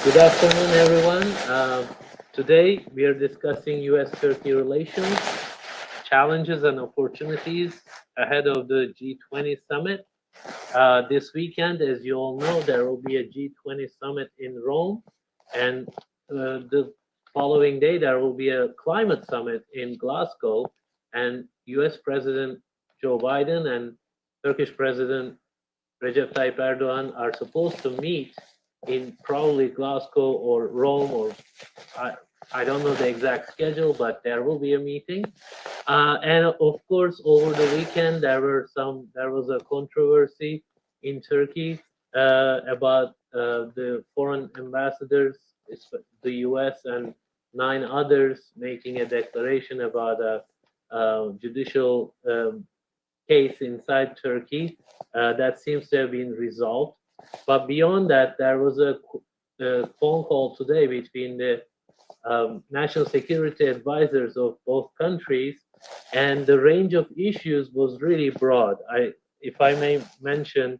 Good afternoon, everyone. Today we are discussing U.S.-Turkey relations, challenges and opportunities ahead of the G20 summit. This weekend, as you all know, there will be a G20 summit in Rome, and the following day there will be a climate summit in Glasgow, and U.S. President Joe Biden and Turkish President Recep Tayyip Erdogan are supposed to meet in probably Glasgow or Rome, or I, I don't know the exact schedule, but there will be a meeting. And of course, over the weekend there was a controversy in Turkey about the foreign ambassadors, the U.S. and nine others, making a declaration about a judicial case inside Turkey that seems to have been resolved. But beyond that, there was a phone call today between the national security advisors of both countries, and the range of issues was really broad. If I may mention,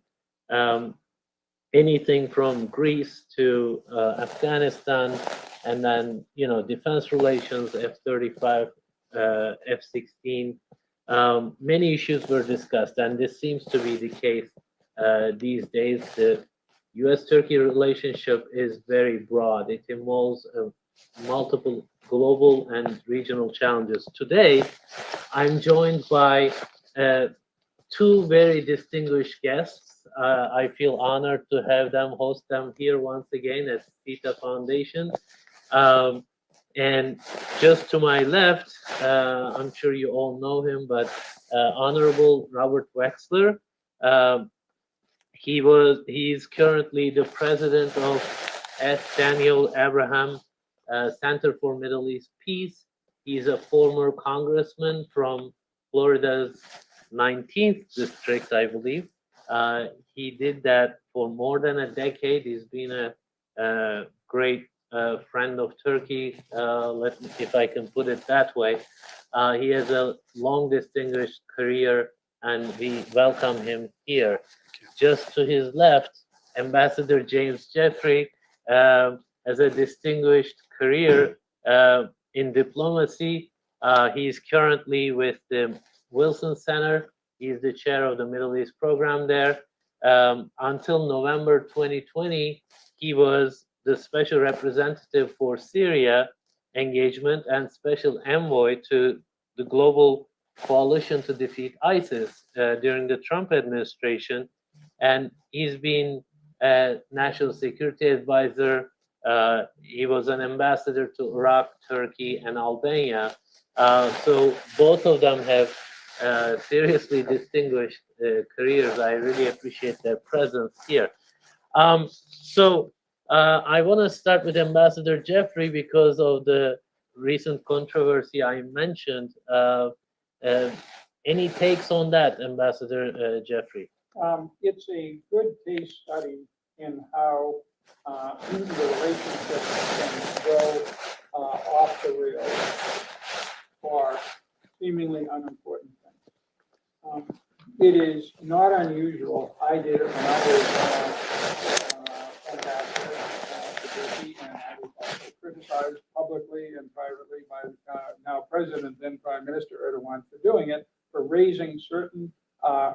anything from Greece to Afghanistan, and then defense relations, F-35, F-16. Many issues were discussed, and this seems to be the case these days. The U.S.-Turkey relationship is very broad. It involves multiple global and regional challenges. Today, I'm joined by two very distinguished guests. I feel honored to have them host them here once again at CETA Foundation. And just to my left, I'm sure you all know him, but Honorable Robert Wexler. He's currently the president of S. Daniel Abraham Center for Middle East Peace. He's a former congressman from Florida's 19th district, I believe. He did that for more than a decade. He's been a great friend of Turkey, if I can put it that way. He has a long, distinguished career, and we welcome him here. Just to his left, Ambassador James Jeffrey has a distinguished career in diplomacy. He's currently with the Wilson Center. He's the chair of the Middle East program there. Until November 2020, he was the special representative for Syria engagement and special envoy to the global coalition to defeat ISIS during the Trump administration. And he's been a national security advisor. He was an ambassador to Iraq, Turkey, and Albania. So both of them have seriously distinguished careers. I really appreciate their presence here. I want to start with Ambassador Jeffrey because of the recent controversy I mentioned. Any takes on that, Ambassador Jeffrey? It's a good case study in how the relationship can go off the rails for seemingly unimportant things. It is not unusual. I did it when I was ambassador to Turkey, and I was also criticized publicly and privately by now President, then Prime Minister Erdogan, for doing it, for raising certain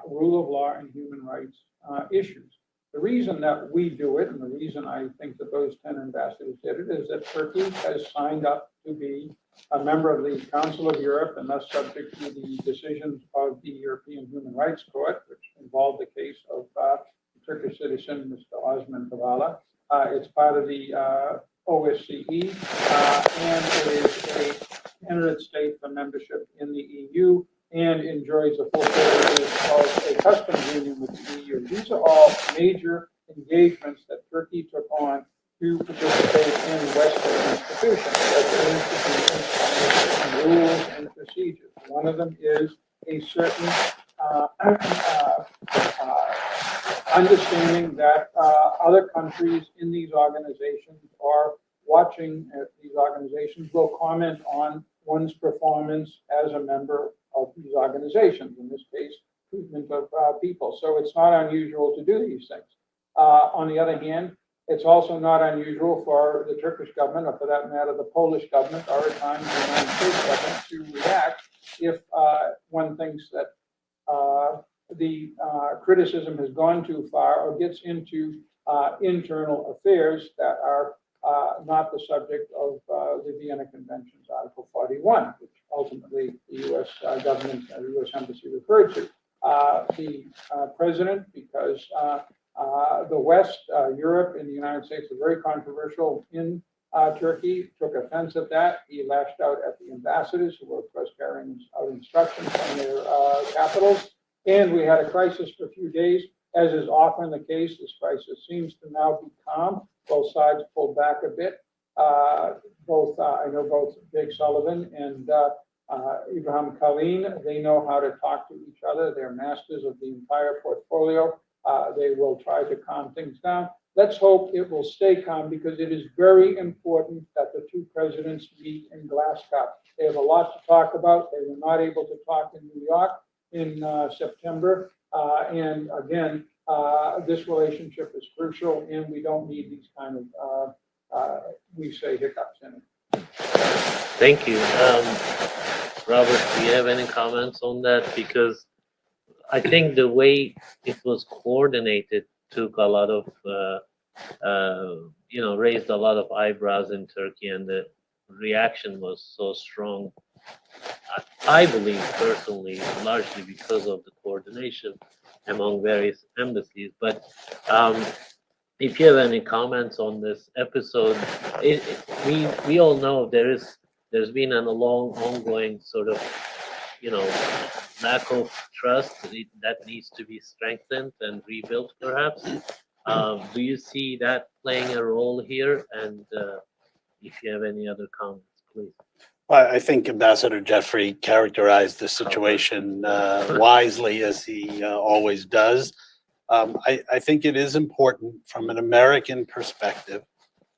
rule of law and human rights issues. The reason that we do it, and the reason I think that those 10 ambassadors did it, is that Turkey has signed up to be a member of the Council of Europe, and thus subject to the decisions of the European Human Rights Court, which involved the case of Turkish citizen Mr. Osman Kavala. It's part of the OSCE, and it is a candidate state for membership in the EU, and enjoys the full privileges of a customs union with the EU. These are all major engagements that Turkey took on to participate in Western institutions. That means to be rules and procedures. One of them is a certain understanding that other countries in these organizations are watching. These organizations will comment on one's performance as a member of these organizations, in this case, treatment of people. So it's not unusual to do these things. On the other hand, It's also not unusual for the Turkish government, or for that matter, the Polish government, or at times the United States government, to react if one thinks that the criticism has gone too far or gets into internal affairs that are not the subject of the Vienna Convention's Article 41, which ultimately the U.S. government, the U.S. Embassy referred to. The president, because the West, Europe, and the United States are very controversial in Turkey, took offense at that. He lashed out at the ambassadors, who were, of course, carrying out instructions from their capitals. And we had a crisis for a few days. As is often the case, this crisis seems to now be calm. Both sides pulled back a bit. I know both Jake Sullivan and Ibrahim Kalin, they know how to talk to each other. They're masters of the entire portfolio. They will try to calm things down. Let's hope it will stay calm, because it is very important that the two presidents meet in Glasgow. They have a lot to talk about. They were not able to talk in New York in September. And again, this relationship is crucial, and we don't need these kind of, we say, hiccups in it. Thank you. Robert, do you have any comments on that? Because I think the way it was coordinated took a lot of, raised a lot of eyebrows in Turkey, and the reaction was so strong. I believe personally, largely because of the coordination among various embassies. But if you have any comments on this episode, we all know there's been a long ongoing sort of, lack of trust that needs to be strengthened and rebuilt, perhaps. Do you see that playing a role here? And if you have any other comments, please. Well, I think Ambassador Jeffrey characterized the situation wisely, as he always does. I think it is important from an American perspective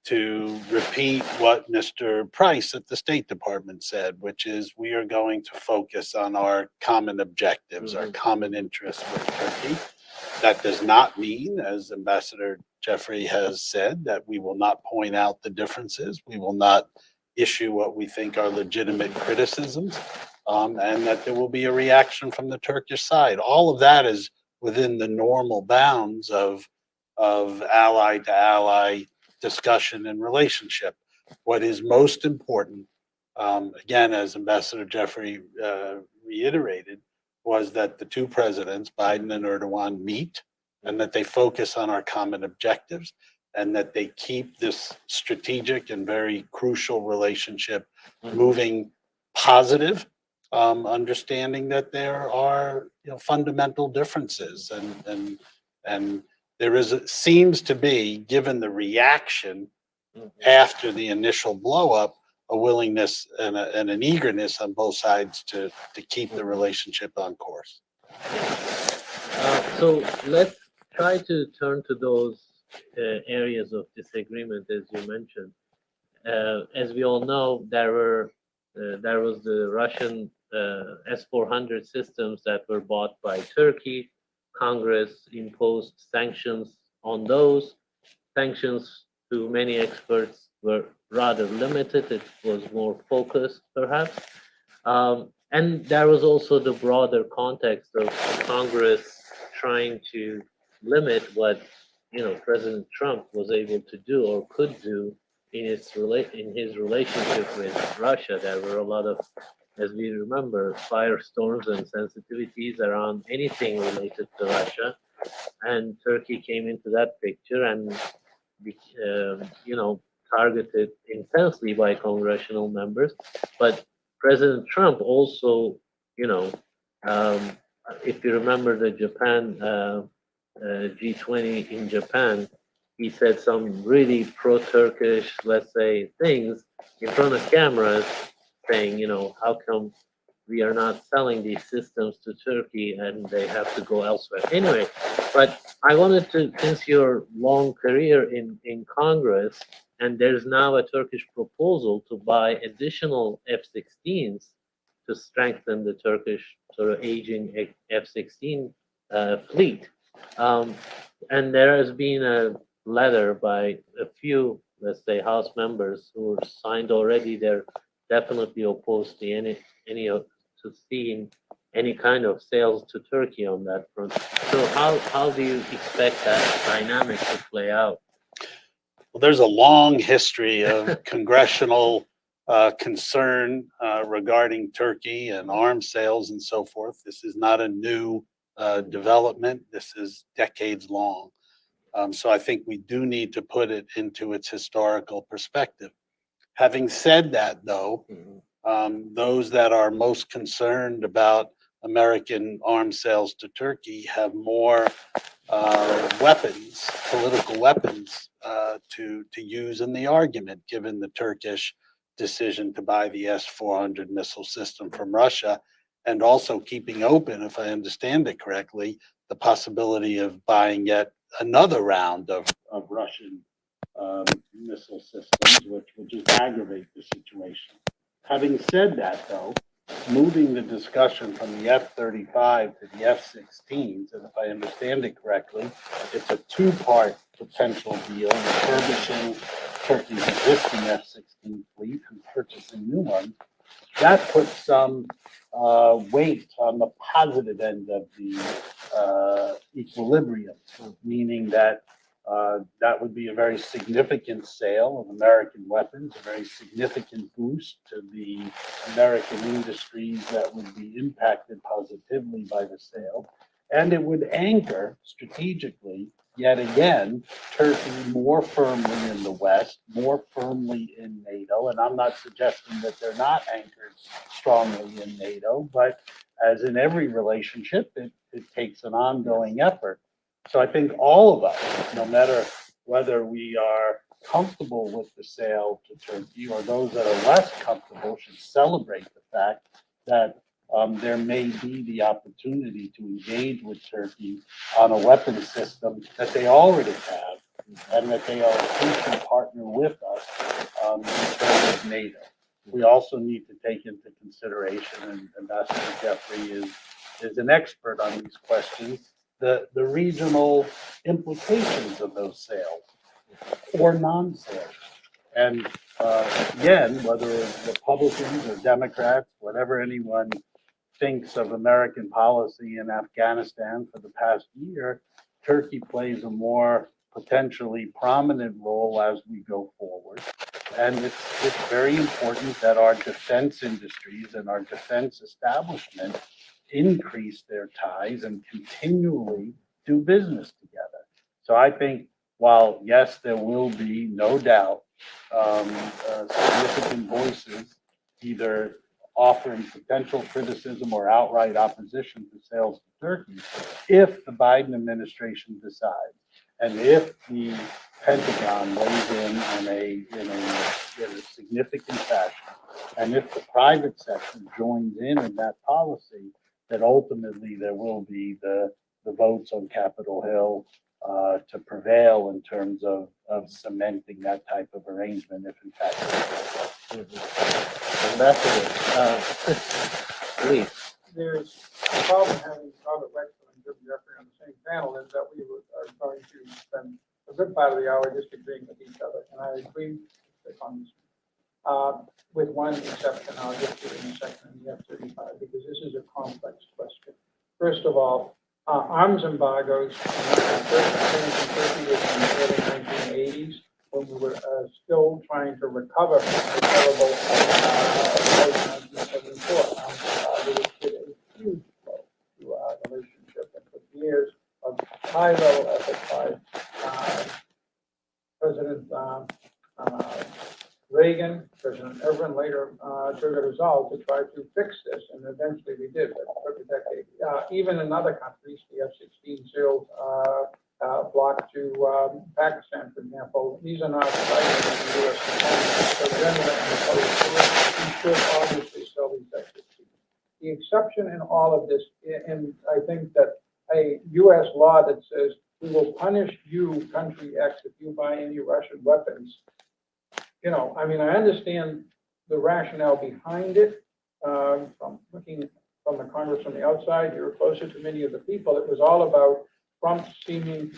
to repeat what Mr. Price at the State Department said, which is we are going to focus on our common objectives, our common interests with Turkey. That does not mean, as Ambassador Jeffrey has said, that we will not point out the differences. We will not issue what we think are legitimate criticisms, and that there will be a reaction from the Turkish side. All of that is within the normal bounds of ally to ally discussion and relationship. What is most important, again, as Ambassador Jeffrey reiterated, was that the two presidents, Biden and Erdogan, meet, and that they focus on our common objectives, and that they keep this strategic and very crucial relationship moving positive, understanding that there are fundamental differences, and there seems to be, given the reaction after the initial blow up, a willingness and an eagerness on both sides to keep the relationship on course. So let's try to turn to those areas of disagreement, as you mentioned. As we all know, there was the Russian S-400 systems that were bought by Turkey. Congress imposed sanctions on those. Sanctions, to many experts, were rather limited. It was more focused, perhaps. And there was also the broader context of Congress trying to limit what President Trump was able to do or could do in his relationship with Russia. There were a lot of, as we remember, firestorms and sensitivities around anything related to Russia, and Turkey came into that picture and targeted intensely by congressional members. But President Trump also, if you remember the Japan G20 in Japan, he said some really pro-Turkish, let's say, things in front of cameras, saying, how come we are not selling these systems to Turkey and they have to go elsewhere? Anyway, but I wanted to, since your long career in Congress, and there's now a Turkish proposal to buy additional F-16s to strengthen the Turkish sort of aging F-16 fleet. And there has been letter by a few, let's say, House members who signed already. They're definitely opposed to any of to seeing any kind of sales to Turkey on that front. So how do you expect that dynamic to play out? Well, there's a long history of congressional concern regarding Turkey and arms sales and so forth. This is not a new development. This is decades long. So I think we do need to put it into its historical perspective. Having said that, though, those that are most concerned about American arms sales to Turkey have more weapons, political weapons, to use in the argument, given the Turkish decision to buy the S-400 missile system from Russia, and also keeping open, if I understand it correctly, the possibility of buying yet another round of Russian missile systems, which would just aggravate the situation. Having said that, though, moving the discussion from the F-35 to the F-16s, and if I understand it correctly, it's a two-part potential deal, refurbishing Turkey's existing F-16 fleet and purchasing new ones. That puts some weight on the positive end of the equilibrium, meaning that that would be a very significant sale of American weapons, a very significant boost to the American industries that would be impacted positively by the sale. And it would anchor strategically, yet again, Turkey more firmly in the West, more firmly in NATO. And I'm not suggesting that they're not anchored strongly in NATO, but as in every relationship, it takes an ongoing effort. So I think all of us, no matter whether we are comfortable with the sale to Turkey or those that are less comfortable, should celebrate the fact that there may be the opportunity to engage with Turkey on a weapons system that they already have and that they are a crucial partner with us in terms of NATO. We also need to take into consideration, and Ambassador Jeffrey is an expert on these questions, the regional implications of those sales or non-sales. And again, whether it's Republicans or Democrats, whatever anyone thinks of American policy in Afghanistan for the past year, Turkey plays a more potentially prominent role as we go forward. And it's very important that our defense industries and our defense establishment increase their ties and continually do business together. So I think while, yes, there will be no doubt significant voices either offering potential criticism or outright opposition to sales to Turkey, if the Biden administration decides, and if the Pentagon weighs in a significant fashion, and if the private sector joins in that policy, that ultimately there will be the votes on Capitol Hill to prevail in terms of cementing that type of arrangement, if in fact. Ambassador, please. There's a problem having Robert Wexler and Jim Jeffrey on the same panel is that we are going to spend a good part of the hour disagreeing with each other, and I agree on this. With one exception, I'll get to in a second in the F-35, because this is a complex question. First of all, arms embargoes in Turkey was in the early 1980s, when we were still trying to recover from the terrible 1974 arms embargo, which did a huge blow to our relationship and took years of high-level effort by President Reagan, President Erdogan later took a resolve to try to fix this, and eventually we did, but it took a decade. Even in other countries, the F-16 sales block to Pakistan, for example, these are not cited in the U.S. components, so we should obviously sell these F-16s. The exception in all of this, and I think that a U.S. law that says we will punish you, country X, if you buy any Russian weapons. You know, I mean, I understand the rationale behind it. From looking from the Congress from the outside, you're closer to many of the people. It was all about Trump's seeming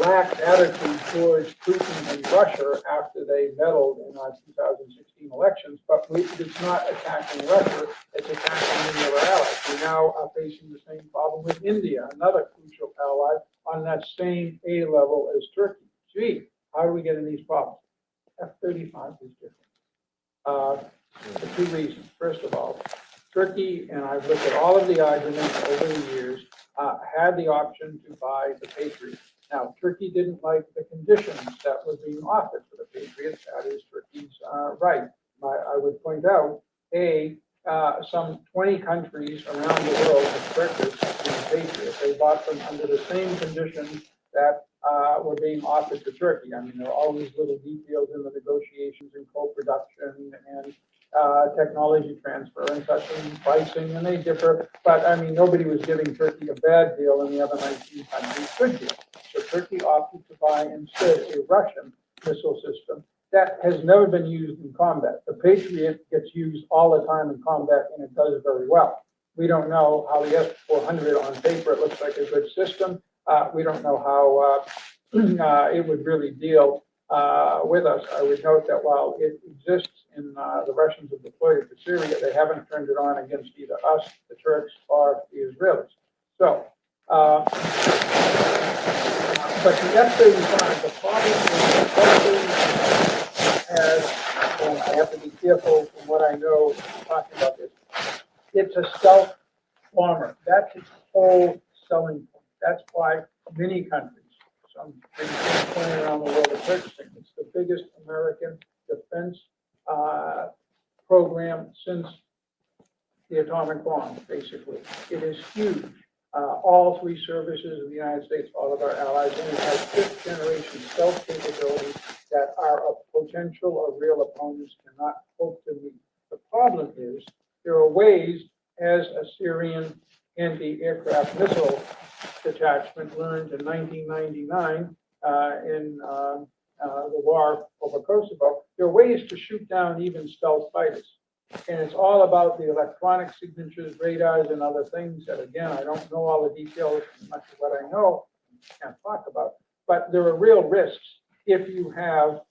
lax attitude towards Putin and Russia after they meddled in our 2016 elections, but it's not attacking Russia, it's attacking many of our allies. We now are facing the same problem with India, another crucial ally on that same A level as Turkey. Gee, how do we get in these problems? F-35 is different. For two reasons. First of all, Turkey, and I've looked at all of the arguments over the years, had the option to buy the Patriot. Now, Turkey didn't like the conditions that were being offered for the Patriots. That is Turkey's right. I would point out, some 20 countries around the world have purchased the Patriot. They bought them under the same conditions that were being offered to Turkey. I mean, there are always little details in the negotiations and co-production and technology transfer and such and pricing, and they differ. But I mean, nobody was giving Turkey a bad deal, and the other 19 countries good deal. So Turkey opted to buy instead a Russian missile system that has never been used in combat. The Patriot gets used all the time in combat, and it does very well. We don't know how the S-400 on paper, it looks like a good system. We don't know how it would really deal with us. I would note that while it exists in the Russians have deployed it to Syria, they haven't turned it on against either us, the Turks, or the Israelis. So, but the F-35, the problem is the F-35 has, and I have to be careful from what I know talking about this, it's a stealth bomber. That's its whole selling point. That's why many countries, some big countries around the world are purchasing. It's the biggest American defense program since the atomic bomb, basically. It is huge. All three services of the United States, all of our allies, and it has fifth generation stealth capabilities that our potential or real opponents cannot hope to meet. The problem is there are ways, as a Syrian anti-aircraft missile detachment learned in 1999 in the war over Kosovo, there are ways to shoot down even stealth fighters. And it's all about the electronic signatures, radars, and other things that, again, I don't know all the details, much of what I know, can't talk about. But there are real risks if you have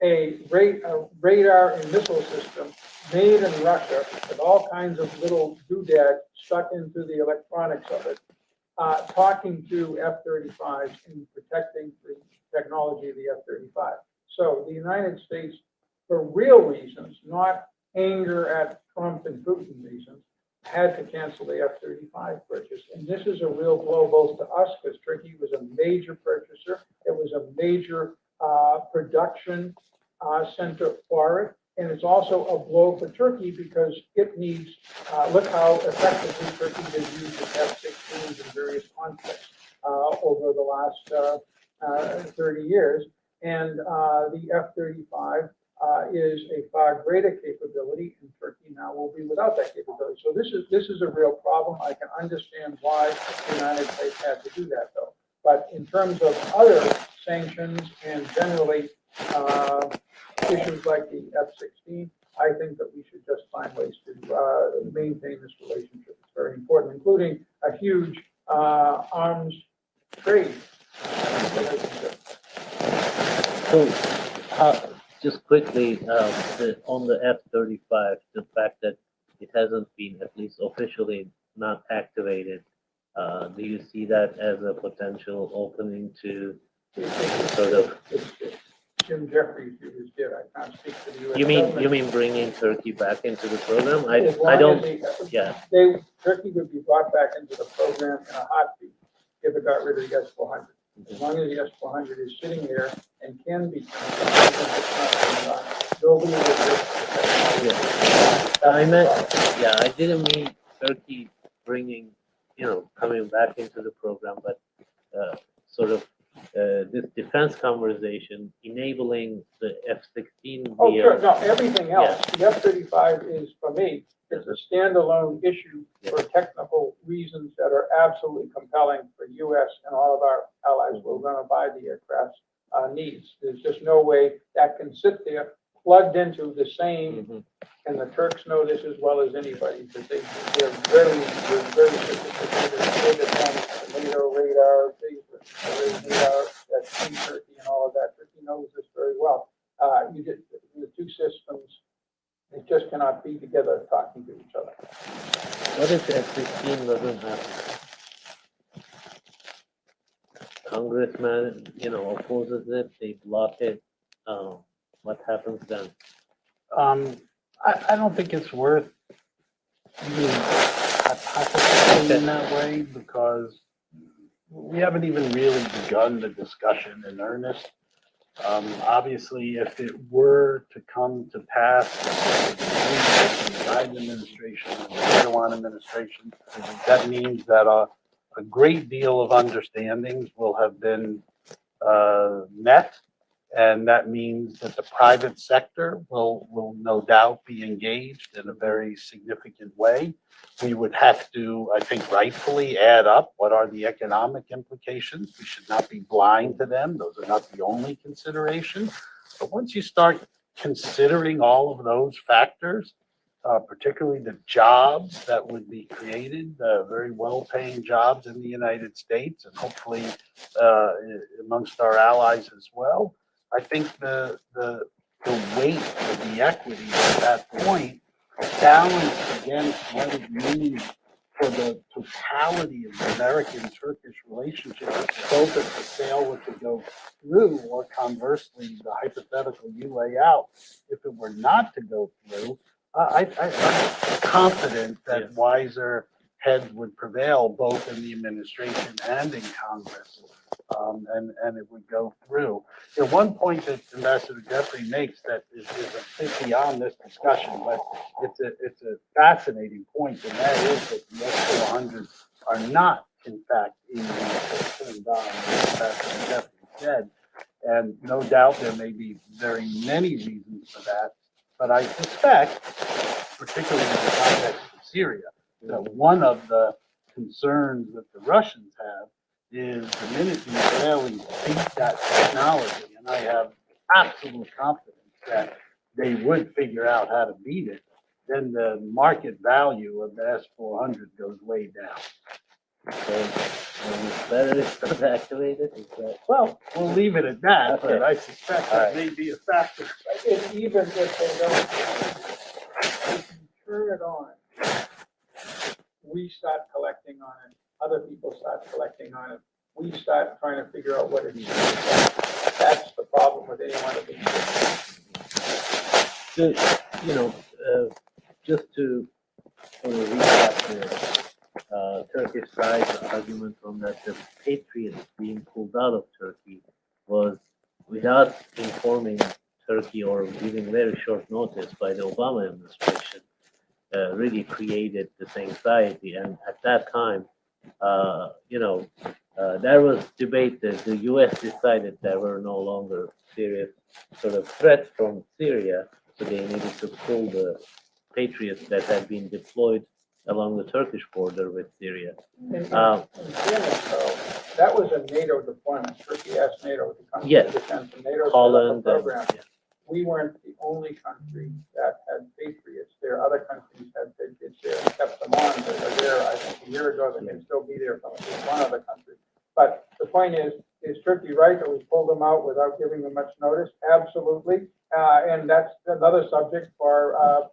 a radar and missile system made in Russia with all kinds of little doodads stuck into the electronics of it, talking to F-35s and protecting the technology of the F-35. So the United States, for real reasons, not anger at Trump and Putin reasons, had to cancel the F-35 purchase. And this is a real blow both to us, because Turkey was a major purchaser. It was a major production center for it. And it's also a blow for Turkey because it needs, look how effectively Turkey has used its F-16s in various conflicts over the last 30 years. And the F-35 is a far greater capability, and Turkey now will be without that capability. So this is a real problem. I can understand why the United States had to do that, though. But in terms of other sanctions and generally issues like the F-16, I think that we should just find ways to maintain this relationship. It's very important, including a huge arms trade relationship. So, just quickly, on the F-35, the fact that it hasn't been, at least officially, not activated, do you see that as a potential opening to sort of? Jim Jeffries, who was did. I can't speak for the U.S. You mean bringing Turkey back into the program? As long I don't. as Yeah. Turkey would be brought back into the program in a heartbeat if it got rid of the S-400. As long as the S-400 is sitting there and can be, nobody will. Yeah. I meant. Yeah, I didn't mean Turkey bringing, coming back into the program, but sort of. This defense conversation enabling the F-16. Oh, sure. No, everything else. Yeah. The F-35 is, for me, it's a standalone issue for technical reasons that are absolutely compelling for U.S. and all of our allies. We're going to buy the aircraft's needs. There's just no way that can sit there plugged into the same, and the Turks know this as well as anybody, because they're very sophisticated. NATO radar, radar that's in Turkey and all of that. Turkey knows this very well. You get the two systems, they just cannot be together talking to each other. What if F-16 doesn't happen? Congressman, opposes it, they block it. What happens then? I don't think it's worth even hypothesizing in that way because we haven't even really begun the discussion in earnest. Obviously, if it were to come to pass, the Biden administration and the Erdogan administration, that means that a great deal of understandings will have been met. And that means that the private sector will no doubt be engaged in a very significant way. We would have to, I think, rightfully add up what are the economic implications. We should not be blind to them. Those are not the only considerations. But once you start considering all of those factors, particularly the jobs that would be created, very well-paying jobs in the United States, and hopefully amongst our allies as well, I think the weight of the equity at that point, balanced against what it means for the totality of the American-Turkish relationship, both if the sale were to go through, or conversely, the hypothetical you lay out, if it were not to go through, I'm confident that wiser heads would prevail both in the administration and in Congress. And it would go through. One point that Ambassador Jeffrey makes that is a bit beyond this discussion, but it's a fascinating point, and that is that the S-400s are not, in fact, in the turned on, as Ambassador Jeffrey said. And no doubt there may be very many reasons for that, but I suspect, particularly in the context of Syria, that one of the concerns that the Russians have is the minute the Israelis beat that technology, and I have absolute confidence that they would figure out how to beat it, then the market value of the S-400 goes way down. So, it's better it's not activated? Is that... Well, we'll leave it at that, but Okay. I suspect that may be a factor. And even if they don't, if you turn it on, we start collecting on it, other people start collecting on it, we start trying to figure out what it is. That's the problem with any one of these. Just to sort of recap the Turkish side's argument on that the Patriots being pulled out of Turkey was without informing Turkey or giving very short notice by the Obama administration, really created this anxiety. And at that time, there was debate that the U.S. decided there were no longer serious sort of threats from Syria, so they needed to pull the Patriots that had been deployed along the Turkish border with Syria. In fairness, though, that was a NATO deployment. Turkey asked NATO to come Yes. to defense, and NATO set up a Holland, program. yeah. We weren't the only country that had Patriots there. Other countries had Patriots there and kept them on. They were there, I think, a year ago. They can still be there from at least one other country. But the point is Turkey right that we pulled them out without giving them much notice? Absolutely. And that's another subject for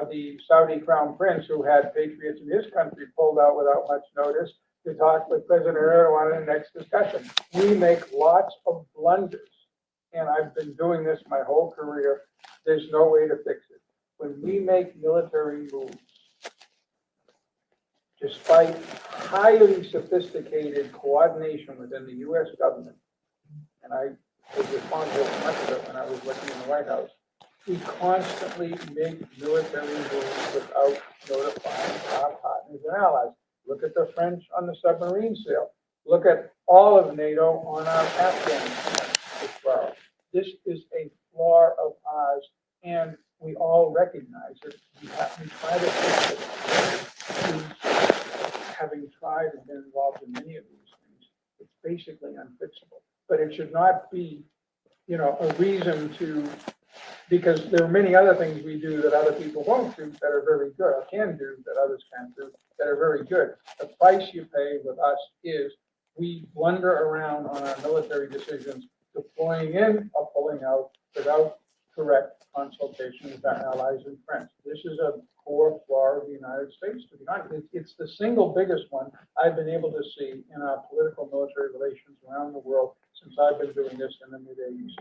the Saudi Crown Prince, who had Patriots in his country pulled out without much notice, to talk with President Erdogan in the next discussion. We make lots of blunders, and I've been doing this my whole career. There's no way to fix it. When we make military moves, despite highly sophisticated coordination within the U.S. government, and I was responsible for much of it when I was working in the White House, we constantly make military moves without notifying our partners and allies. Look at the French on the submarine sale. Look at all of NATO on our Afghanistan withdrawal. This is a flaw of ours, and we all recognize it. We try to fix it. Having tried and been involved in many of these things, it's basically unfixable. But it should not be, a reason to, because there are many other things we do that other people won't do that are very good, or can do that others can't do that are very good. The price you pay with us is we blunder around on our military decisions, deploying in or pulling out without correct consultation with our allies and friends. This is a core flaw of the United States, to be honest. It's the single biggest one I've been able to see in our political military relations around the world since I've been doing this in the mid-80s.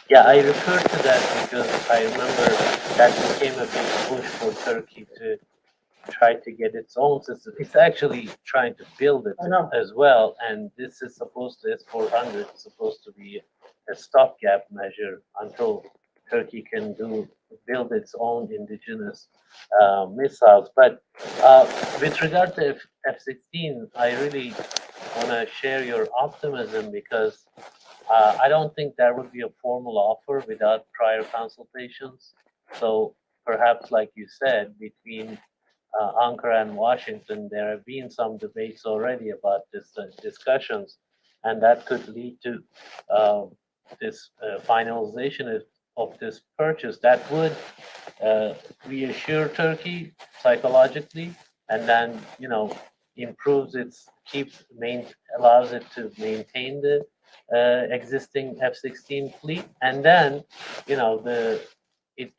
Yeah, I refer to that because I remember that became a big push for Turkey to try to get its own system. It's actually trying to build it I know. as well, and this is supposed to, S-400 is supposed to be a stopgap measure until Turkey can build its own indigenous missiles. But with regard to F-16, I really want to share your optimism because I don't think there would be a formal offer without prior consultations. So perhaps, like you said, between Ankara and Washington, there have been some debates already about this discussions, and that could lead to this finalization of this purchase. That would reassure Turkey psychologically, and then improves allows it to maintain the existing F-16 fleet, and then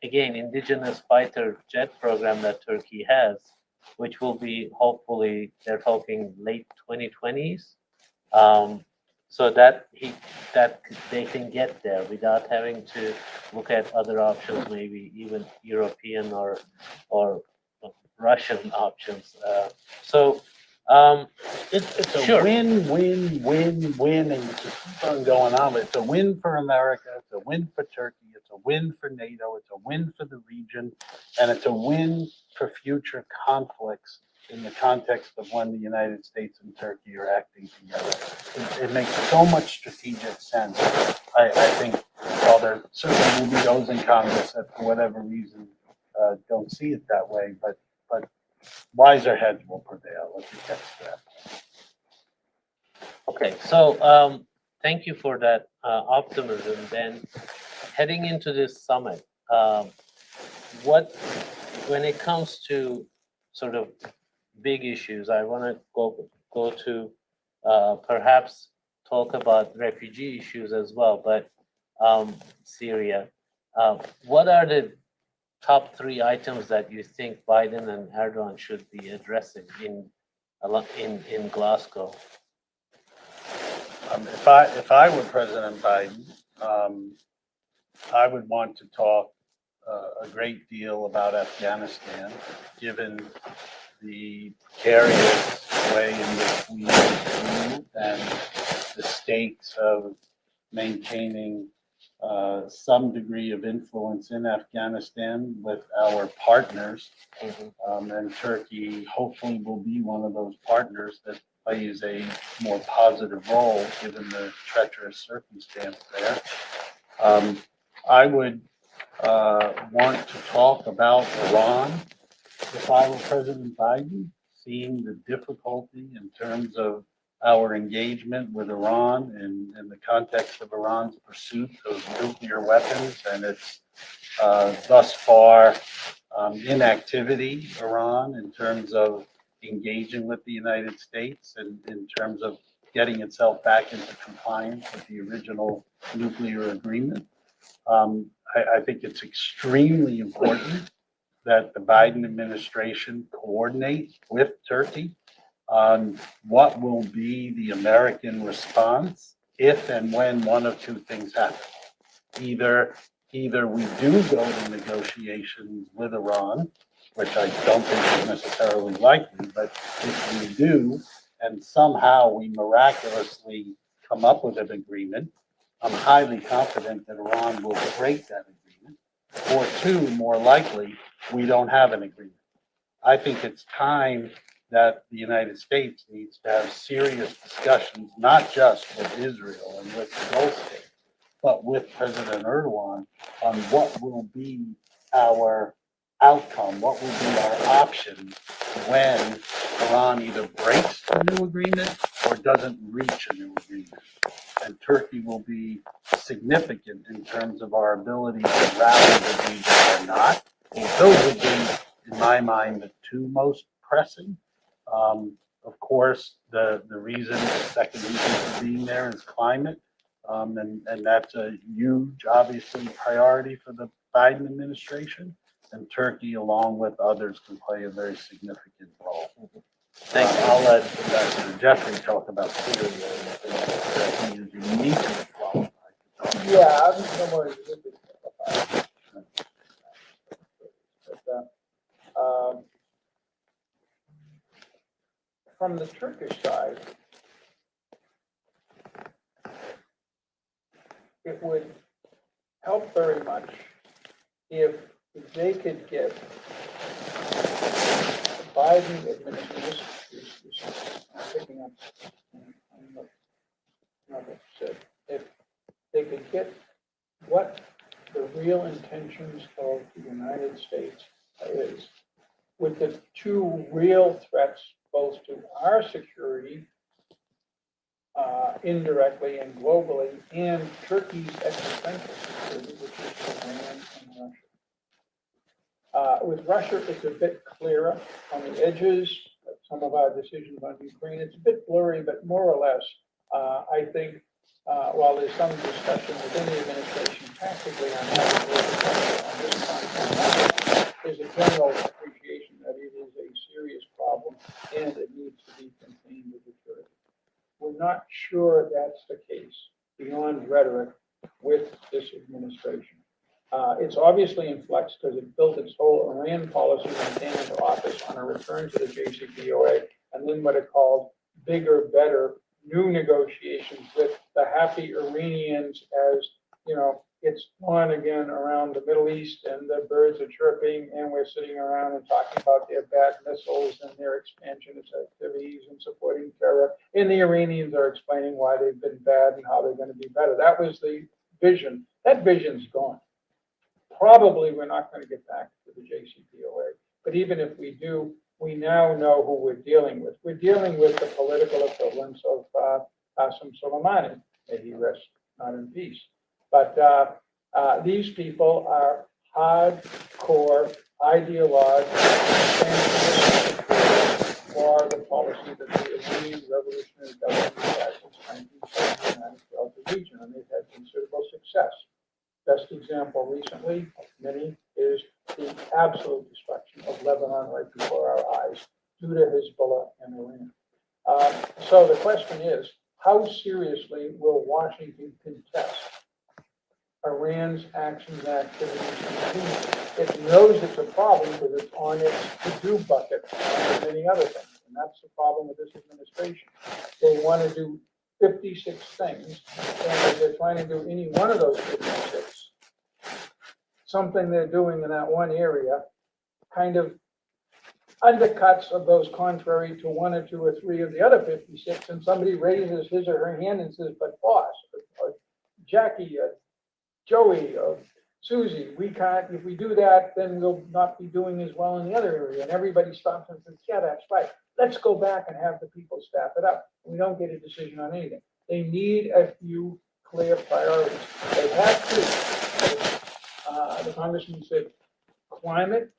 again, indigenous fighter jet program that Turkey has, which will be hopefully, they're talking late 2020s, so that they can get there without having to look at other options, maybe even European or Russian options. So It's a Sure. win, win, win, win, and you can keep on going on. It's a win for America, it's a win for Turkey, it's a win for NATO, it's a win for the region, and it's a win for future conflicts in the context of when the United States and Turkey are acting together. It makes so much strategic sense. I think, while there certainly will be those in Congress that, for whatever reason, don't see it that way, but wiser heads will prevail if it gets to that. Okay, so thank you for that optimism. Then, heading into this summit, when it comes to sort of big issues, I want to go to perhaps talk about refugee issues as well, but Syria. What are the top 3 items that you think Biden and Erdogan should be addressing in Glasgow? If I were President Biden, I would want to talk a great deal about Afghanistan, given the precarious way in which we move and the stakes of maintaining some degree of influence in Afghanistan with our partners. And Turkey hopefully will be one of those partners that plays a more positive role given the treacherous circumstance there. I would want to talk about Iran if I were President Biden, seeing the difficulty in terms of our engagement with Iran in the context of Iran's pursuit of nuclear weapons and its thus far inactivity, Iran, in terms of engaging with the United States and in terms of getting itself back into compliance with the original nuclear agreement. I think it's extremely important that the Biden administration coordinate with Turkey on what will be the American response if and when one of 2 things happen. Either we do go to negotiations with Iran, which I don't think is necessarily likely, but if we do, and somehow we miraculously come up with an agreement, I'm highly confident that Iran will break that agreement. Or 2, more likely, we don't have an agreement. I think it's time that the United States needs to have serious discussions, not just with Israel and with the Gulf states, but with President Erdogan on what will be our outcome, what will be our option when Iran either breaks a new agreement or doesn't reach a new agreement. And Turkey will be significant in terms of our ability to rally the region or not. Those would be, in my mind, the 2 most pressing. Of course, the reason, the second reason for being there is climate. And that's a huge, obviously, priority for the Biden administration. And Turkey, along with others, can play a very significant role. Thank you. I'll let Ambassador Jeffrey talk about Syria and the things that he is uniquely qualified to talk about. Yeah, I'm no more specific about it. But, from the Turkish side, it would help very much if they could get the Biden administration, picking up on what Robert said, if they could get what the real intentions of the United States is, with the two real threats, both to our security, indirectly and globally, and Turkey's existential security, which is Iran and Russia. With Russia, it's a bit clearer on the edges. Some of our decisions on Ukraine, it's a bit blurry, but more or less, I think, while there's some discussion within the administration tactically on how to work on this conflict, there's a general appreciation that it is a serious problem and it needs to be contained with maturity. We're not sure that's the case beyond rhetoric with this administration. It's obviously in flux because it built its whole Iran policy and came into office on a return to the JCPOA, and then what it called bigger, better, new negotiations with the happy Iranians as, you know, it's on again around the Middle East and the birds are chirping and we're sitting around and talking about their bad missiles and their expansionist activities and supporting terror. And the Iranians are explaining why they've been bad and how they're going to be better. That was the vision. That vision's gone. Probably we're not going to get back to the JCPOA. But even if we do, we now know who we're dealing with. We're dealing with the political equivalents of Qasem Soleimani. May he rest not in peace. But these people are hardcore ideologues for the policy that the Iranian revolutionary government has since 1979 throughout the region, and they've had considerable success. Best example recently, of many, is the absolute destruction of Lebanon right before our eyes due to Hezbollah and Iran. So the question is, how seriously will Washington contest Iran's actions and activities? It knows it's a problem because it's on its to-do bucket and many other things. And that's the problem with this administration. They want to do 56 things, and if they're trying to do any one of those 56, something they're doing in that one area kind of undercuts of those contrary to one or two or three of the other 56, and somebody raises his or her hand and says, but boss, or Jackie, or Joey, or Susie, we can't, if we do that, then we'll not be doing as well in the other area. And everybody stops and says, yeah, that's right. Let's go back and have the people staff it up. We don't get a decision on anything. They need a few clear priorities. They have to. The congressman said climate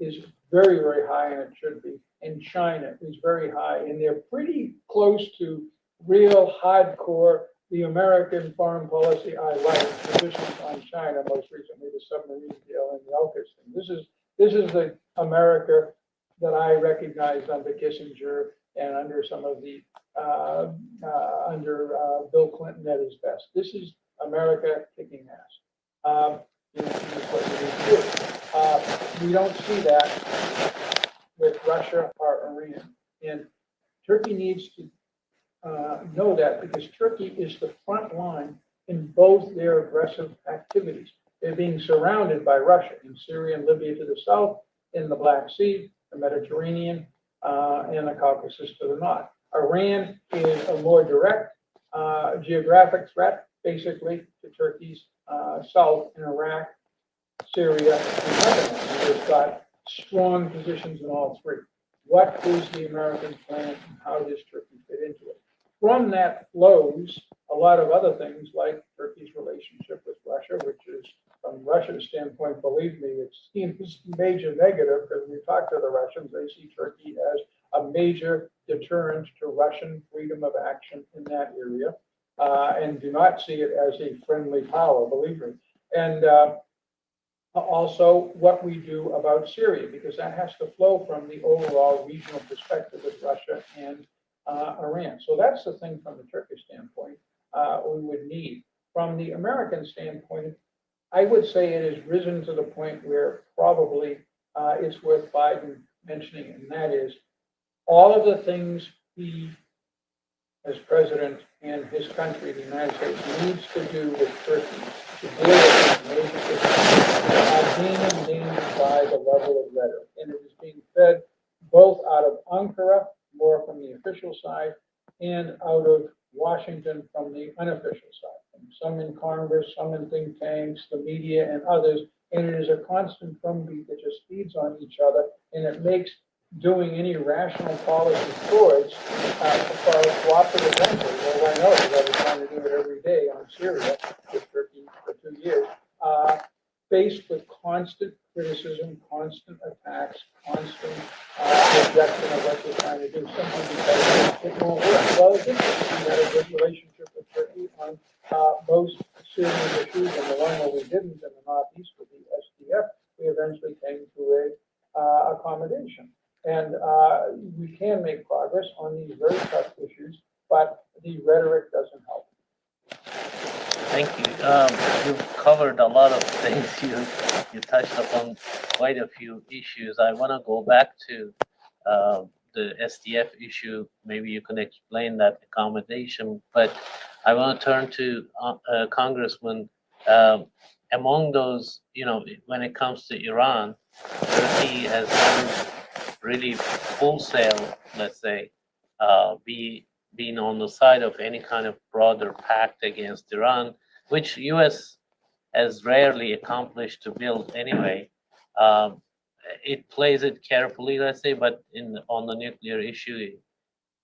is very, very high, and it should be. And China is very high, and they're pretty close to real hardcore, the American foreign policy I like positions on China, most recently the submarine deal and the AUKUS thing. This is the America that I recognized under Kissinger and under some of the under Bill Clinton at his best. This is America kicking ass. This is what we need to do. We don't see that with Russia or Iran, and Turkey needs to know that, because Turkey is the front line in both their aggressive activities. They're being surrounded by Russia in Syria and Libya to the south, in the Black Sea, the Mediterranean, and the Caucasus to the north. Iran is a more direct geographic threat, basically, to Turkey's south in Iraq, Syria, and Lebanon. They've got strong positions in all three. What is the American plan, and how does Turkey fit into it? From that flows a lot of other things, like Turkey's relationship with Russia, which is, from Russia's standpoint, believe me, it seems major negative, because when we talk to the Russians, they see Turkey as a major deterrent to Russian freedom of action in that area, and do not see it as a friendly power, believe me. And also what we do about Syria, because that has to flow from the overall regional perspective with Russia and Iran. So that's the thing from the Turkish standpoint we would need. From the American standpoint, I would say it has risen to the point where probably it's worth Biden mentioning, and that is all of the things he, as president, and his country, the United States, needs to do with Turkey to deal with these major issues are being endangered by the level of rhetoric. And it is being fed both out of Ankara, more from the official side, and out of Washington from the unofficial side. Some in Congress, some in think tanks, the media, and others. And it is a constant drumbeat that just feeds on each other, and it makes doing any rational policy towards for a cooperative venture, well, I know because I've been trying to do it every day on Syria with Turkey for 2 years, faced with constant criticism, constant attacks, constant rejection of what you're trying to do, simply because it won't work. Well, it didn't. We had a good relationship with Turkey on most Syrian issues, and the one where we didn't in the Northeast with the SDF, we eventually came to a accommodation. And we can make progress on these very tough issues, but the rhetoric doesn't help. Thank you. You've covered a lot of things. You touched upon quite a few issues. I want to go back to the SDF issue. Maybe you can explain that accommodation. But I want to turn to Congressman. Among those, when it comes to Iran, Turkey has done really wholesale, let's say, being on the side of any kind of broader pact against Iran, which U.S. has rarely accomplished to build anyway. It plays it carefully, let's say, but on the nuclear issue,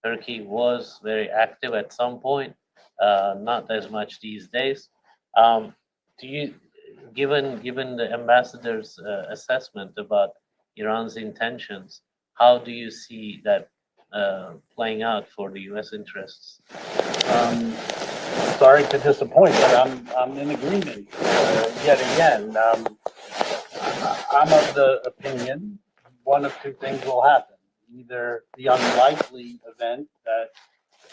Turkey was very active at some point, not as much these days. Given the ambassador's assessment about Iran's intentions, how do you see that playing out for the U.S. interests? Sorry to disappoint, but I'm in agreement yet again. I'm of the opinion one of two things will happen. Either the unlikely event that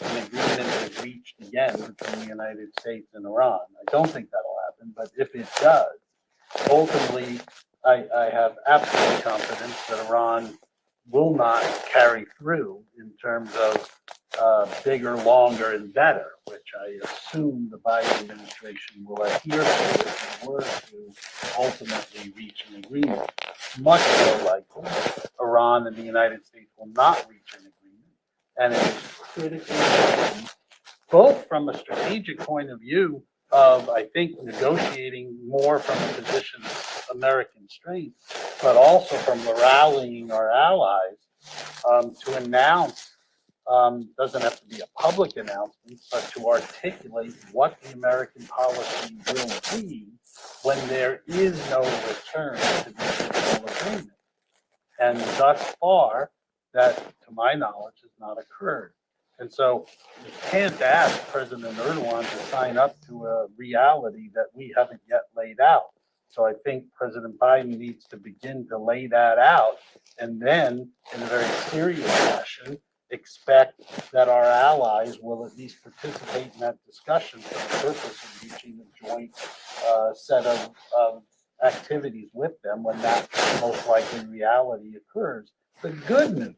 an agreement is reached again between the United States and Iran. I don't think that'll happen, but if it does, ultimately, I have absolute confidence that Iran will not carry through in terms of bigger, longer, and better, which I assume the Biden administration will adhere to if it were to ultimately reach an agreement. Much more likely, Iran and the United States will not reach an agreement, and it is critically important, both from a strategic point of view of, I think, negotiating more from a position of American strength, but also from rallying our allies to announce, doesn't have to be a public announcement, but to articulate what the American policy will be when there is no return to the original agreement. And thus far, that, to my knowledge, has not occurred. And so you can't ask President Erdogan to sign up to a reality that we haven't yet laid out. So I think President Biden needs to begin to lay that out, and then, in a very serious fashion, expect that our allies will at least participate in that discussion for the purpose of reaching a joint set of activities with them when that most likely reality occurs. The good news,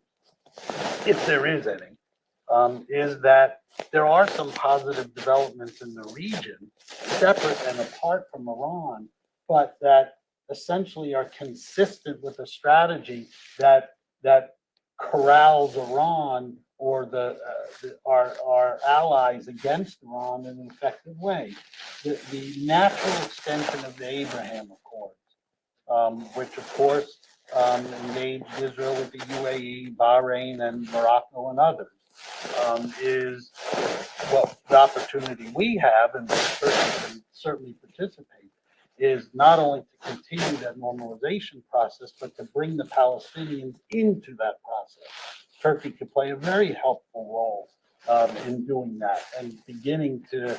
if there is any, is that there are some positive developments in the region, separate and apart from Iran, but that essentially are consistent with a strategy that corrals Iran or our allies against Iran in an effective way. The natural extension of the Abraham Accords, which of course engaged Israel with the UAE, Bahrain, and Morocco and others, is the opportunity we have, and we certainly participate, is not only to continue that normalization process, but to bring the Palestinians into that process. Turkey could play a very helpful role in doing that and beginning to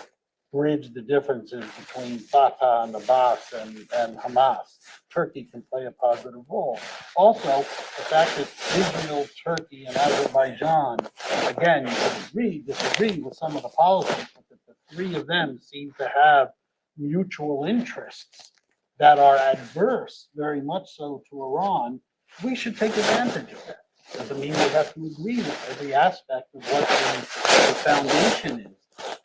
bridge the differences between Fatah and Abbas and Hamas. Turkey can play a positive role. Also, the fact that Israel, Turkey, and Azerbaijan, again, you could disagree with some of the policies, but that the three of them seem to have mutual interests that are adverse, very much so, to Iran. We should take advantage of that. Doesn't mean we have to agree with every aspect of what the foundation is.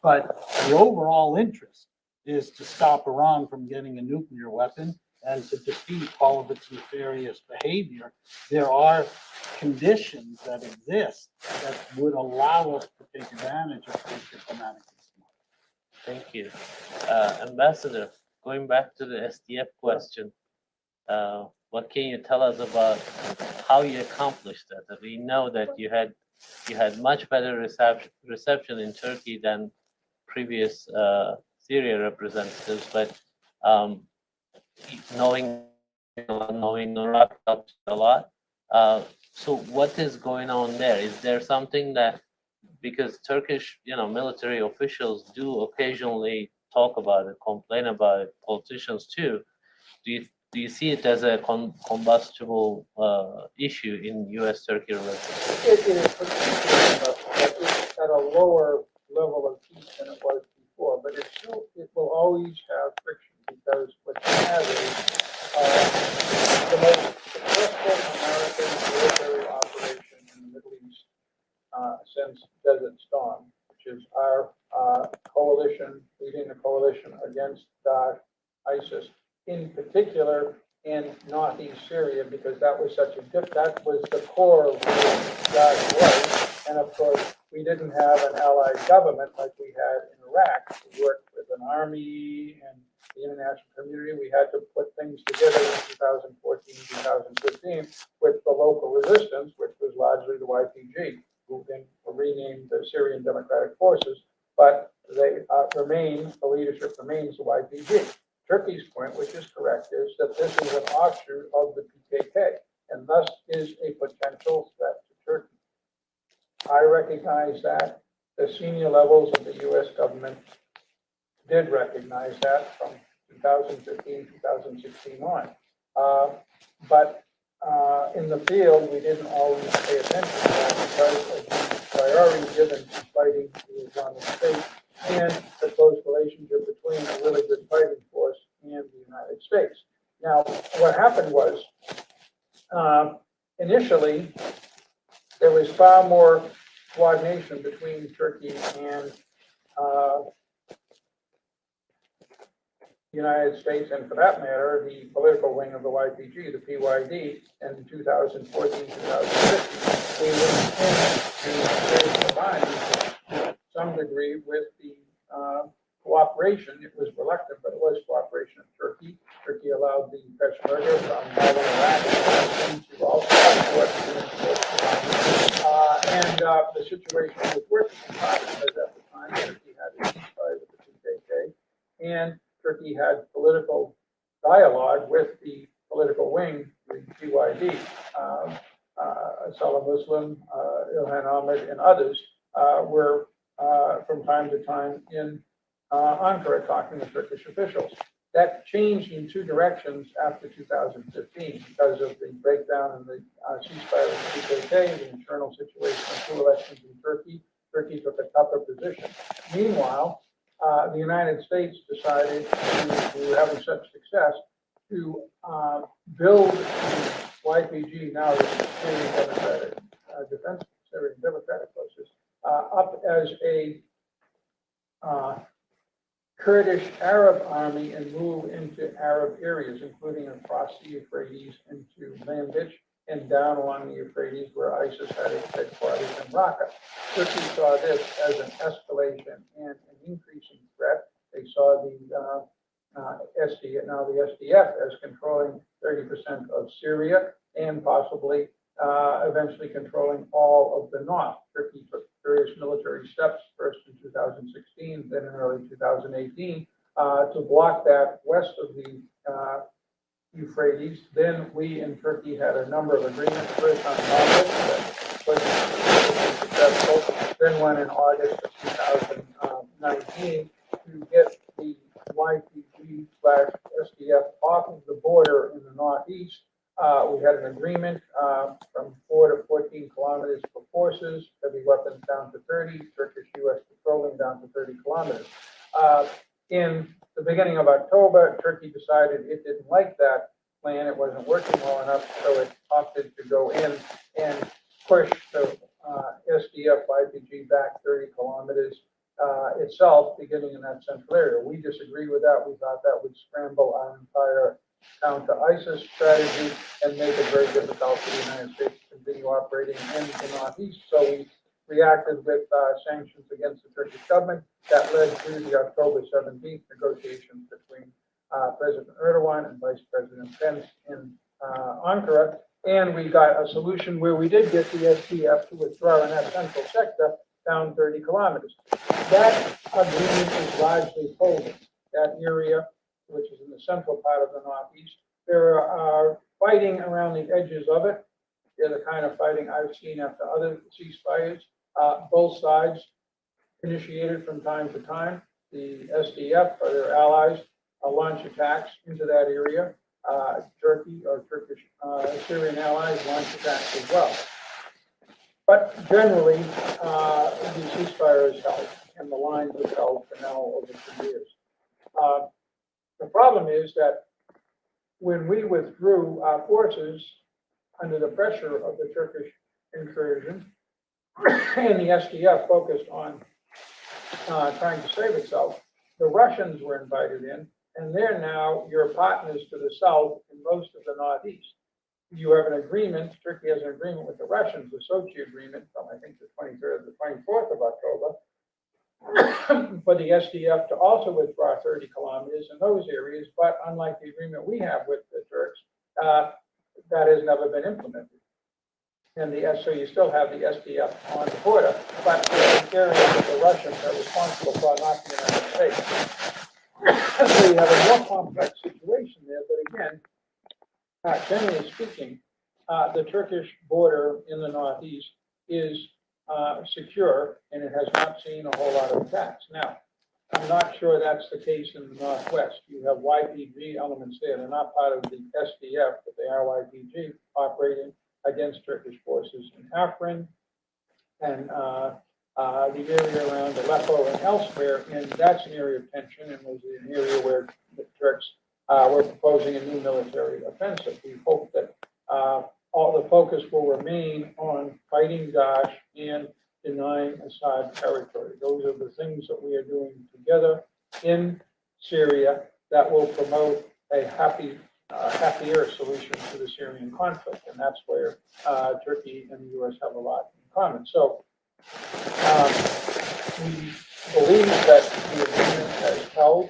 But the overall interest is to stop Iran from getting a nuclear weapon and to defeat all of its nefarious behavior. There are conditions that exist that would allow us to take advantage of this diplomatic. Thank you. Ambassador, going back to the SDF question, what can you tell us about how you accomplished that? We know that you had much better reception in Turkey than previous Syria representatives, but knowing Iraq helps a lot. So what is going on there? Is there something that, because Turkish, military officials do occasionally talk about it, complain about it, politicians too. Do you see it as a combustible issue in U.S.-Turkey relations? It is, but it's at a lower level of peace than it was before, but it will always have friction because what you have is the most successful American military operation in the Middle East since Desert Storm, which is our coalition, leading the coalition against Daesh, ISIS, in particular in northeast Syria, because that was that was the core of where Daesh was. And of course, we didn't have an allied government like we had in Iraq. We worked with an army and the international community. We had to put things together in 2014, 2015 with the local resistance, which was largely the YPG, who then renamed the Syrian Democratic Forces, but they the leadership remains the YPG. Turkey's point, which is correct, is that this is an offshoot of the PKK and thus is a potential threat to Turkey. I recognize that. The senior levels of the U.S. government did recognize that from 2015, 2016 on. But in the field, we didn't always pay attention to that because of the priority given to fighting the Islamic State and the close relationship between a really good fighting force and the United States. Now, what happened was, initially, there was far more coordination between Turkey and the United States, and for that matter, the political wing of the YPG, the PYD, in 2014, 2015, we went into combined to some degree with the cooperation. It was reluctant, but it was cooperation of Turkey. Turkey allowed the Peshmerga from northern Iraq to also support and the situation was working because at the time Turkey had a ceasefire with the PKK, and Turkey had political dialogue with the political wing, the PYD. Salah Muslim, Ilhan Ahmed, and others were from time to time in Ankara talking to Turkish officials. That changed in two directions after 2015 because of the breakdown in the ceasefire with the PKK, the internal situation of two elections in Turkey. Turkey took a tougher position. Meanwhile, the United States decided, to having such success, to build the YPG, now the Syrian Democratic Defense, Syrian Democratic Forces, up as a Kurdish Arab army and move into Arab areas, including across the Euphrates into Manbij and down along the Euphrates where ISIS had its headquarters in Raqqa. Turkey saw this as an escalation and an increasing threat. They saw the SDF as controlling 30% of Syria and possibly eventually controlling all of the north. Turkey took various military steps, first in 2016, then in early 2018, to block that west of the Euphrates. Then we in Turkey had a number of agreements, first on Manbij, that was successful. Then one in August of 2019 to get the YPG/SDF off of the border in the northeast. We had an agreement from 4 to 14 kilometers for forces, heavy weapons down to 30, Turkish U.S. patrolling down to 30 kilometers. In the beginning of October, Turkey decided it didn't like that plan. It wasn't working well enough, so it opted to go in and push the SDF YPG back 30 kilometers itself, beginning in that central area. We disagree with that. We thought that would scramble our entire counter-ISIS strategy and make it very difficult for the United States to continue operating in the northeast. So we reacted with sanctions against the Turkish government that led to the October 17th negotiations between President Erdogan and Vice President Pence in Ankara. And we got a solution where we did get the SDF to withdraw in that central sector down 30 kilometers. That agreement is largely holding. That area, which is in the central part of the northeast, there are fighting around the edges of it. They're the kind of fighting I've seen after other ceasefires. Both sides initiated from time to time. The SDF or their allies launch attacks into that area. Turkey or Turkish Syrian allies launch attacks as well. But generally, the ceasefire is held, and the line was held for now over 2 years. The problem is that when we withdrew our forces under the pressure of the Turkish incursion, and the SDF focused on trying to save itself, the Russians were invited in, and they're now your partners to the south in most of the northeast. You have an agreement, Turkey has an agreement with the Russians, the Sochi agreement from, I think, the 23rd or the 24th of October, for the SDF to also withdraw 30 kilometers in those areas, but unlike the agreement we have with the Turks, that has never been implemented. And so you still have the SDF on the border, but the areas that the Russians are responsible for, not the United States. So you have a more complex situation there, but again, generally speaking, the Turkish border in the northeast is secure, and it has not seen a whole lot of attacks. Now, I'm not sure that's the case in the northwest. You have YPG elements there. They're not part of the SDF, but they are YPG operating against Turkish forces in Afrin and the area around Aleppo and elsewhere, and that's an area of tension, and was an area where the Turks were proposing a new military offensive. We hope that all the focus will remain on fighting Daesh and denying Assad territory. Those are the things that we are doing together in Syria that will promote a happier solution to the Syrian conflict, and that's where Turkey and the U.S. have a lot in common. So we believe that the agreement has held.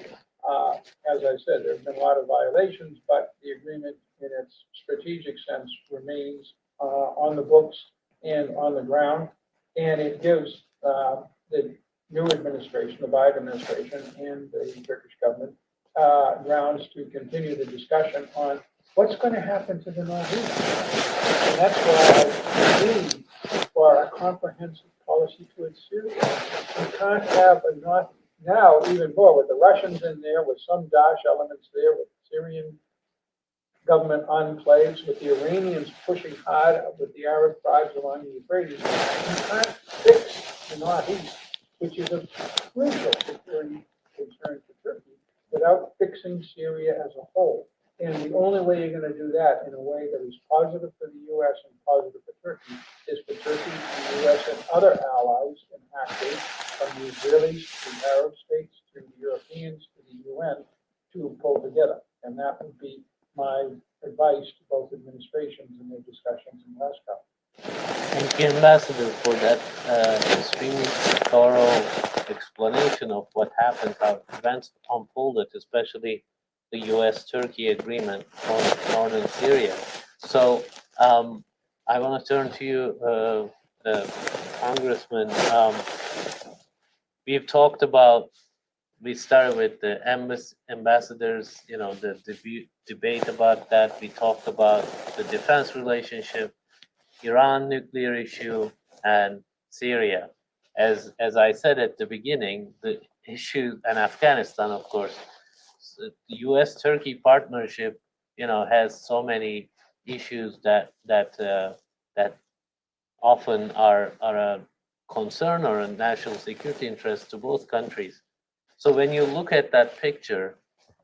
As I said, there have been a lot of violations, but the agreement in its strategic sense remains on the books and on the ground, and it gives the new administration, the Biden administration, and the Turkish government grounds to continue the discussion on what's going to happen to the Northeast. And that's why I need for a comprehensive policy towards Syria. We can't have a North, now even more with the Russians in there, with some Daesh elements there, with Syrian government enclaves, with the Iranians pushing hard with the Arab tribes along the Euphrates. You can't fix the Northeast, which is a crucial security concern for Turkey, without fixing Syria as a whole. And the only way you're going to do that in a way that is positive for the U.S. and positive for Turkey is for Turkey and the U.S. and other allies and actors, from the Israelis to the Arab states to the Europeans to the UN, to pull together. And that would be my advice to both administrations in their discussions in Glasgow. Thank you, Ambassador, for that extremely thorough explanation of what happened, how events unfolded, especially the U.S.-Turkey agreement on northern Syria. So I want to turn to you, Congressman. We've talked about, we started with the ambassadors, the debate about that. We talked about the defense relationship. Iran nuclear issue, and Syria. As I said at the beginning, the issue, and Afghanistan, of course, the U.S.-Turkey partnership, has so many issues that often are a concern or a national security interest to both countries. So when you look at that picture,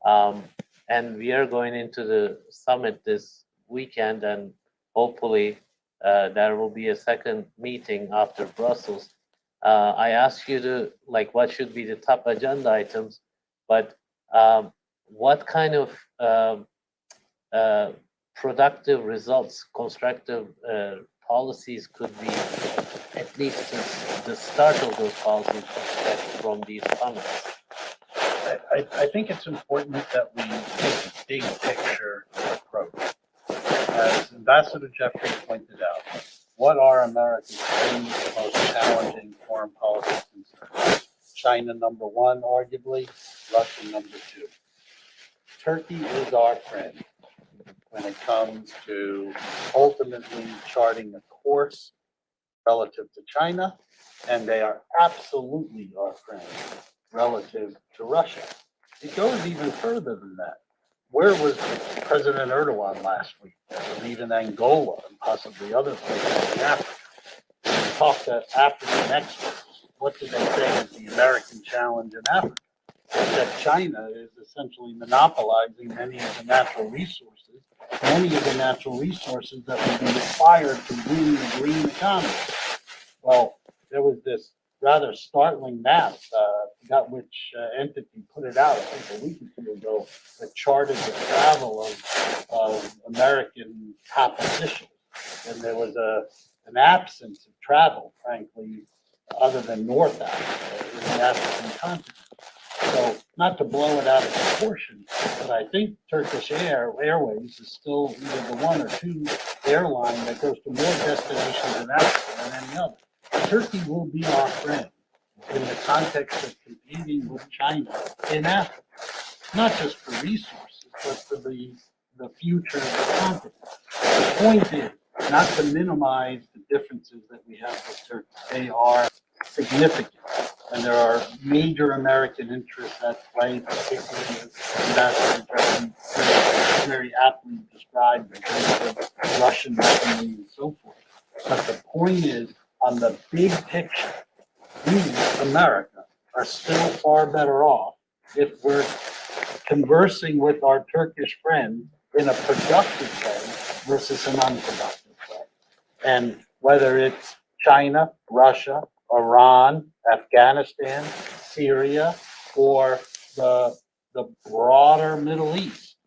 and we are going into the summit this weekend, and hopefully there will be a second meeting after Brussels. I ask you to, like, what should be the top agenda items, but what kind of productive results, constructive policies could be, at least the start of those policies, expect from these summits? I think it's important that we take a big picture approach. As Ambassador Jeffrey pointed out, what are America's three most challenging foreign policy concerns? China number one, arguably, Russia number two. Turkey is our friend when it comes to ultimately charting a course relative to China, and they are absolutely our friend relative to Russia. It goes even further than that. Where was President Erdogan last week? I believe in Angola and possibly other places in Africa. We talked to African experts. What did they say is the American challenge in Africa? That China is essentially monopolizing many of the natural resources that would be required to boom the green economy. Well, there was this rather startling map, I forgot which entity put it out, I think a week or two ago, that charted the travel of American top officials. And there was an absence of travel, frankly, other than North Africa, in the African continent. So, not to blow it out of proportion, but I think Turkish Airways is still either the one or two airline that goes to more destinations in Africa than any other. Turkey will be our friend in the context of competing with China in Africa, not just for resources, but for the future of the continent. The point is not to minimize the differences that we have with Turkey. They are significant, and there are major American interests at play, particularly as Ambassador Jeffrey very aptly described in terms of Russian weaponry and so forth. But the point is, on the big picture, we, America, are still far better off if we're conversing with our Turkish friend in a productive way versus an unproductive way. And whether it's China, Russia, Iran, Afghanistan, Syria, or the broader Middle East,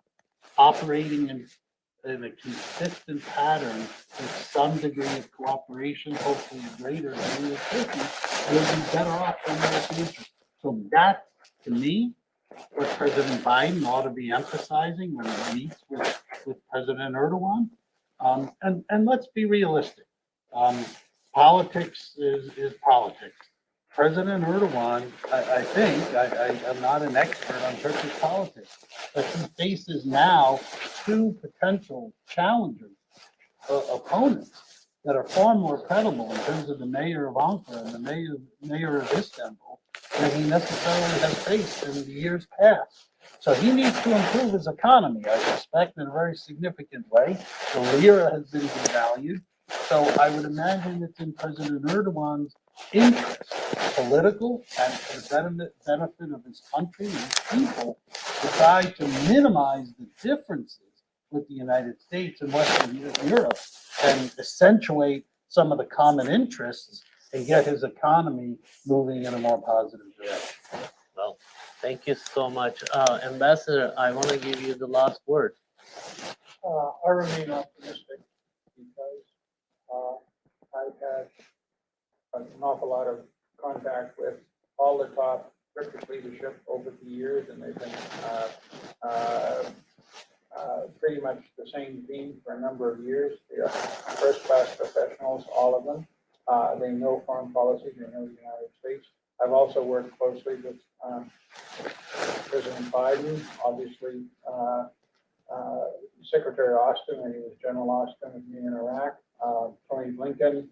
operating in a consistent pattern with some degree of cooperation, hopefully a greater degree of Turkey, will be better off for American interests. So that, to me, what President Biden ought to be emphasizing when he meets with President Erdogan. And let's be realistic. Politics is politics. President Erdogan, I think, I'm not an expert on Turkish politics, but he faces now two potential challengers, opponents that are far more credible in terms of the mayor of Ankara and the mayor of Istanbul than he necessarily has faced in the years past. So he needs to improve his economy, I suspect, in a very significant way. The lira has been devalued. So I would imagine it's in President Erdogan's interest, political and for the benefit of his country and his people, to try to minimize the differences with the United States and Western Europe and accentuate some of the common interests and get his economy moving in a more positive direction. Well, thank you so much. Ambassador, I want to give you the last word. I remain optimistic because I've had an awful lot of contact with all the top Turkish leadership over the years, and they've been pretty much the same team for a number of years. They are first-class professionals, all of them. They know foreign policy, they know the United States. I've also worked closely with President Biden, obviously Secretary Austin, when he was General Austin with me in Iraq. Tony Blinken,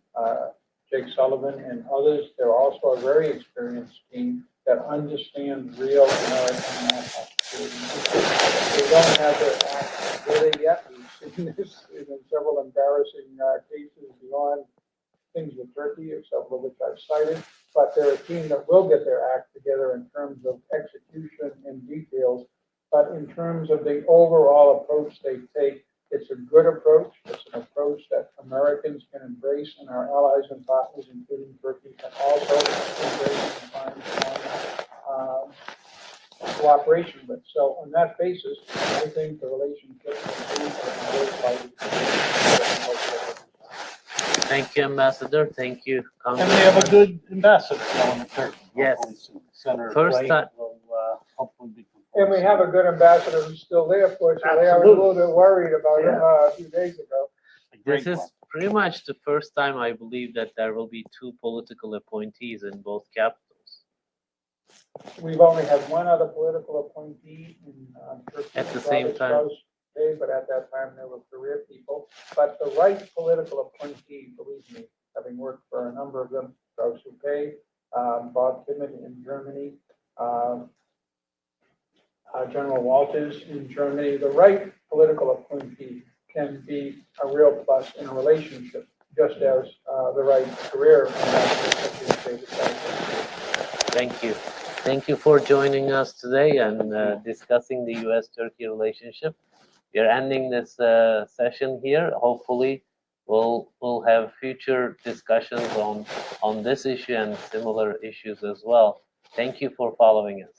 Jake Sullivan, and others. They're also a very experienced team that understand real American national security. They don't have their act together yet. We've seen this in several embarrassing cases beyond things with Turkey, several of which I've cited. But they're a team that will get their act together in terms of execution and details. But in terms of the overall approach they take, it's a good approach. It's an approach that Americans can embrace, and our allies and partners, including Turkey, can also embrace and find cooperation with. So on that basis, I think the relationship Thank you, Ambassador. Thank you. And we have a good ambassador going to Turkey. Yes. Hopefully soon. Senator First Flake time- will hopefully be. And we have a good ambassador who's still there, fortunately. I was a little bit worried about him a few days ago. This is pretty much the first time I believe that there will be two political appointees in both capitals. We've only had one other political appointee in Turkey. At the same time. Okay, but at that time, there were career people. But the right political appointee, believe me, having worked for a number of them, Strauss Hupé, Bob Timmon in Germany, General Walters in Germany, the right political appointee can be a real plus in a relationship, just as the right career ambassador. Thank you. Thank you for joining us today and discussing the U.S.-Turkey relationship. We are ending this session here. Hopefully, we'll have future discussions on this issue and similar issues as well. Thank you for following us.